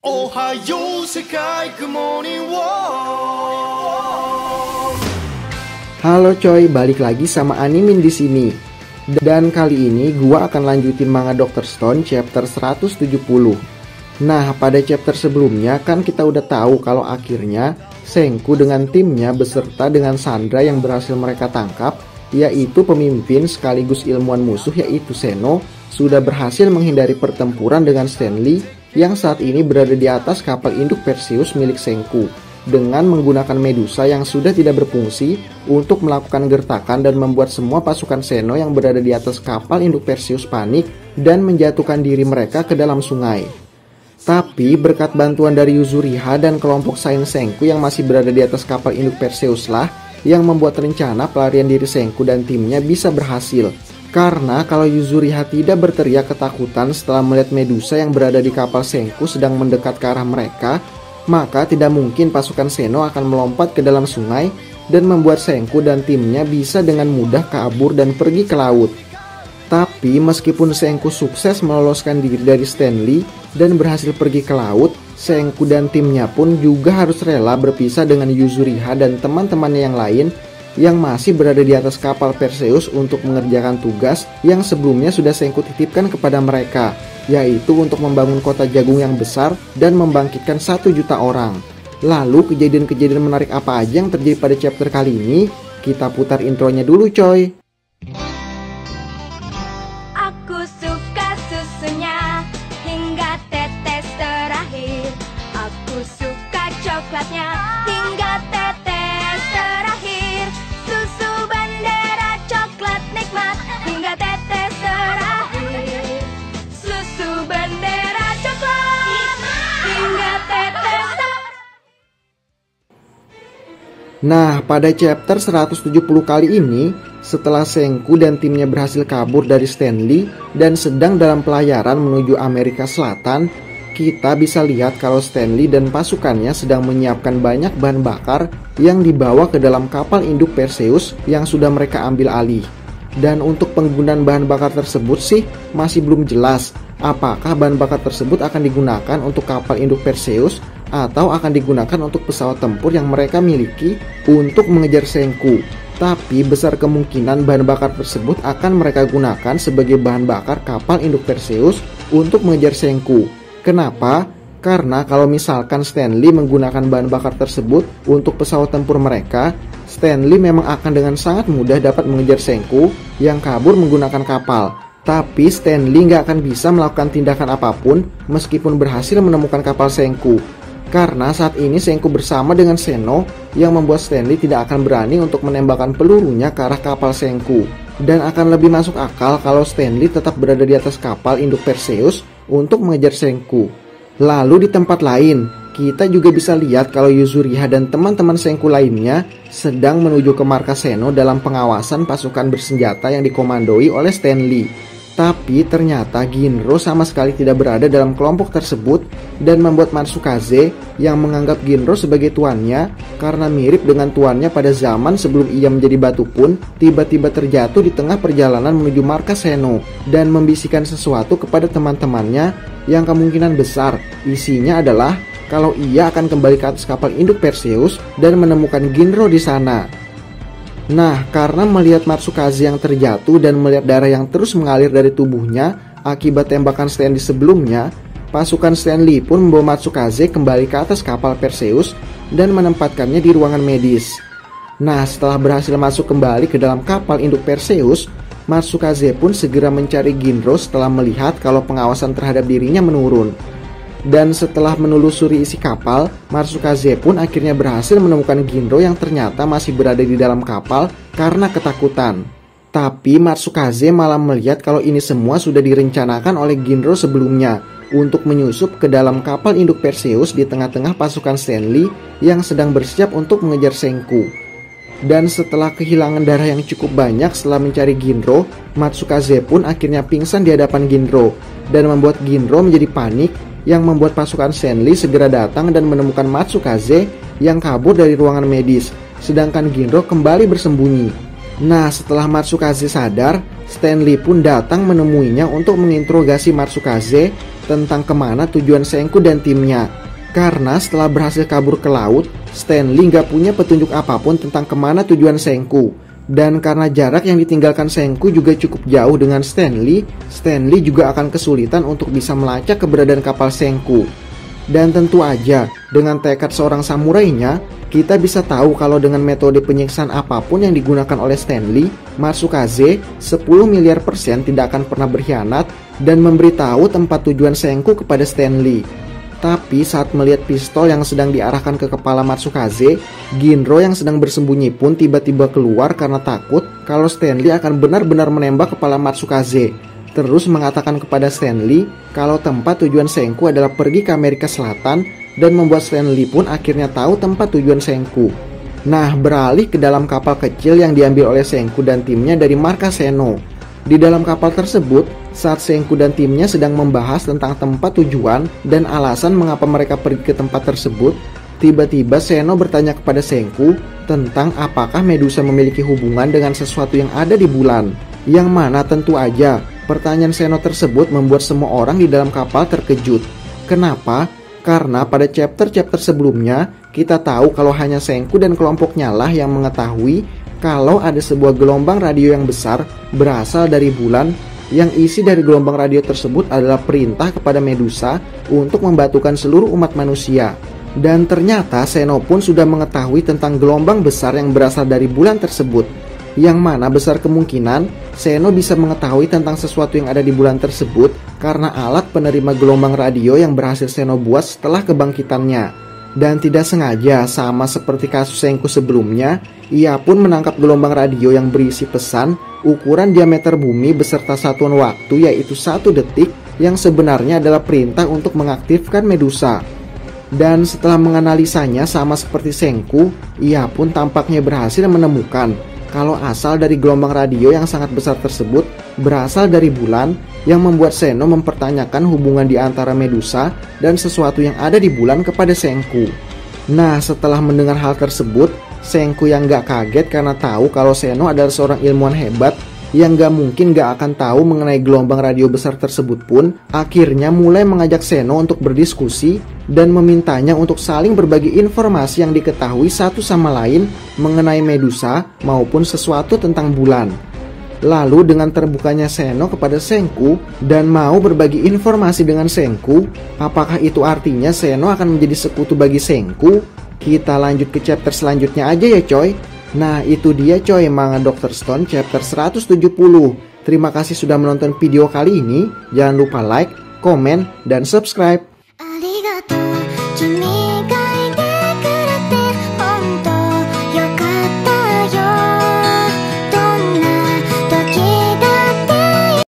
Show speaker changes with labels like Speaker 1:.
Speaker 1: Ohayo Sekai Good Morning World.
Speaker 2: Halo coy, balik lagi sama Animin di sini. Dan kali ini gua akan lanjutin manga Dr. Stone chapter 170. Nah, pada chapter sebelumnya kan kita udah tahu kalau akhirnya Senku dengan timnya beserta dengan Sandra yang berhasil mereka tangkap, yaitu pemimpin sekaligus ilmuwan musuh yaitu Seno, sudah berhasil menghindari pertempuran dengan Stanley yang saat ini berada di atas kapal induk Perseus milik Senku dengan menggunakan Medusa yang sudah tidak berfungsi untuk melakukan gertakan dan membuat semua pasukan Seno yang berada di atas kapal induk Perseus panik dan menjatuhkan diri mereka ke dalam sungai. Tapi berkat bantuan dari Yuzuriha dan kelompok Sains Senku yang masih berada di atas kapal induk Perseus lah yang membuat rencana pelarian diri Senku dan timnya bisa berhasil. Karena kalau Yuzuriha tidak berteriak ketakutan setelah melihat Medusa yang berada di kapal Senku sedang mendekat ke arah mereka, maka tidak mungkin pasukan Seno akan melompat ke dalam sungai dan membuat Senku dan timnya bisa dengan mudah kabur dan pergi ke laut. Tapi meskipun Senku sukses meloloskan diri dari Stanley dan berhasil pergi ke laut, Senku dan timnya pun juga harus rela berpisah dengan Yuzuriha dan teman-temannya yang lain yang masih berada di atas kapal Perseus untuk mengerjakan tugas yang sebelumnya sudah Senku titipkan kepada mereka, yaitu untuk membangun kota jagung yang besar dan membangkitkan 1 juta orang. Lalu kejadian-kejadian menarik apa aja yang terjadi pada chapter kali ini? Kita putar intronya dulu coy.
Speaker 3: Aku suka susunya hingga tetes terakhir. Aku suka coklatnya hingga tetes terakhir. Susu bendera coklat nikmat hingga tetes terakhir. Susu bendera coklat hingga tetes terakhir.
Speaker 2: Nah, pada chapter 170 kali ini, setelah Senku dan timnya berhasil kabur dari Stanley dan sedang dalam pelayaran menuju Amerika Selatan, kita bisa lihat kalau Stanley dan pasukannya sedang menyiapkan banyak bahan bakar yang dibawa ke dalam kapal induk Perseus yang sudah mereka ambil alih. Dan untuk penggunaan bahan bakar tersebut sih masih belum jelas apakah bahan bakar tersebut akan digunakan untuk kapal induk Perseus atau akan digunakan untuk pesawat tempur yang mereka miliki untuk mengejar Senku. Tapi besar kemungkinan bahan bakar tersebut akan mereka gunakan sebagai bahan bakar kapal induk Perseus untuk mengejar Senku. Kenapa? Karena kalau misalkan Stanley menggunakan bahan bakar tersebut untuk pesawat tempur mereka, Stanley memang akan dengan sangat mudah dapat mengejar Senku yang kabur menggunakan kapal. Tapi Stanley nggak akan bisa melakukan tindakan apapun meskipun berhasil menemukan kapal Senku. Karena saat ini Senku bersama dengan Seno yang membuat Stanley tidak akan berani untuk menembakkan pelurunya ke arah kapal Senku. Dan akan lebih masuk akal kalau Stanley tetap berada di atas kapal induk Perseus untuk mengejar Senku. Lalu di tempat lain, kita juga bisa lihat kalau Yuzuriha dan teman-teman Senku lainnya sedang menuju ke markas Seno dalam pengawasan pasukan bersenjata yang dikomandoi oleh Stanley. Tapi ternyata Ginro sama sekali tidak berada dalam kelompok tersebut dan membuat Matsukaze yang menganggap Ginro sebagai tuannya karena mirip dengan tuannya pada zaman sebelum ia menjadi batu pun tiba-tiba terjatuh di tengah perjalanan menuju markas Seno dan membisikkan sesuatu kepada teman-temannya yang kemungkinan besar isinya adalah kalau ia akan kembali ke atas kapal induk Perseus dan menemukan Ginro di sana. Nah, karena melihat Matsukaze yang terjatuh dan melihat darah yang terus mengalir dari tubuhnya akibat tembakan Stanley sebelumnya, pasukan Stanley pun membawa Matsukaze kembali ke atas kapal Perseus dan menempatkannya di ruangan medis. Nah, setelah berhasil masuk kembali ke dalam kapal induk Perseus, Matsukaze pun segera mencari Ginro setelah melihat kalau pengawasan terhadap dirinya menurun. Dan setelah menelusuri isi kapal, Matsukaze pun akhirnya berhasil menemukan Ginro yang ternyata masih berada di dalam kapal karena ketakutan. Tapi Matsukaze malah melihat kalau ini semua sudah direncanakan oleh Ginro sebelumnya untuk menyusup ke dalam kapal induk Perseus di tengah-tengah pasukan Stanley yang sedang bersiap untuk mengejar Senku. Dan setelah kehilangan darah yang cukup banyak setelah mencari Ginro, Matsukaze pun akhirnya pingsan di hadapan Ginro dan membuat Ginro menjadi panik yang membuat pasukan Stanley segera datang dan menemukan Matsukaze yang kabur dari ruangan medis, sedangkan Ginro kembali bersembunyi. Nah, setelah Matsukaze sadar, Stanley pun datang menemuinya untuk menginterogasi Matsukaze tentang kemana tujuan Senku dan timnya. Karena setelah berhasil kabur ke laut, Stanley nggak punya petunjuk apapun tentang kemana tujuan Senku. Dan karena jarak yang ditinggalkan Senku juga cukup jauh dengan Stanley juga akan kesulitan untuk bisa melacak keberadaan kapal Senku. Dan tentu aja, dengan tekad seorang samurainya, kita bisa tahu kalau dengan metode penyiksaan apapun yang digunakan oleh Stanley, Matsukaze 10 miliar % tidak akan pernah berkhianat dan memberitahu tempat tujuan Senku kepada Stanley. Tapi saat melihat pistol yang sedang diarahkan ke kepala Matsukaze, Ginro yang sedang bersembunyi pun tiba-tiba keluar karena takut kalau Stanley akan benar-benar menembak kepala Matsukaze. Terus mengatakan kepada Stanley kalau tempat tujuan Senku adalah pergi ke Amerika Selatan dan membuat Stanley pun akhirnya tahu tempat tujuan Senku. Nah, beralih ke dalam kapal kecil yang diambil oleh Senku dan timnya dari markas Seno. Di dalam kapal tersebut, saat Senku dan timnya sedang membahas tentang tempat tujuan dan alasan mengapa mereka pergi ke tempat tersebut, tiba-tiba Seno bertanya kepada Senku tentang apakah Medusa memiliki hubungan dengan sesuatu yang ada di bulan. Yang mana tentu aja, pertanyaan Seno tersebut membuat semua orang di dalam kapal terkejut. Kenapa? Karena pada chapter-chapter sebelumnya, kita tahu kalau hanya Senku dan kelompoknya lah yang mengetahui kalau ada sebuah gelombang radio yang besar berasal dari bulan, yang isi dari gelombang radio tersebut adalah perintah kepada Medusa untuk membatukan seluruh umat manusia. Dan ternyata Seno pun sudah mengetahui tentang gelombang besar yang berasal dari bulan tersebut, yang mana besar kemungkinan Seno bisa mengetahui tentang sesuatu yang ada di bulan tersebut karena alat penerima gelombang radio yang berhasil Seno buat setelah kebangkitannya. Dan tidak sengaja, sama seperti kasus Senku sebelumnya, ia pun menangkap gelombang radio yang berisi pesan ukuran diameter bumi beserta satuan waktu yaitu 1 detik yang sebenarnya adalah perintah untuk mengaktifkan Medusa. Dan setelah menganalisanya sama seperti Senku, ia pun tampaknya berhasil menemukan kalau asal dari gelombang radio yang sangat besar tersebut berasal dari bulan, yang membuat Seno mempertanyakan hubungan di antara Medusa dan sesuatu yang ada di bulan kepada Senku. Nah, setelah mendengar hal tersebut, Senku yang gak kaget karena tahu kalau Seno adalah seorang ilmuwan hebat yang gak mungkin gak akan tahu mengenai gelombang radio besar tersebut pun, akhirnya mulai mengajak Seno untuk berdiskusi dan memintanya untuk saling berbagi informasi yang diketahui satu sama lain mengenai Medusa maupun sesuatu tentang bulan. Lalu dengan terbukanya Seno kepada Senku dan mau berbagi informasi dengan Senku, apakah itu artinya Seno akan menjadi sekutu bagi Senku? Kita lanjut ke chapter selanjutnya aja ya coy. Nah, itu dia coy manga Dr. Stone chapter 170. Terima kasih sudah menonton video kali ini. Jangan lupa like, komen, dan subscribe.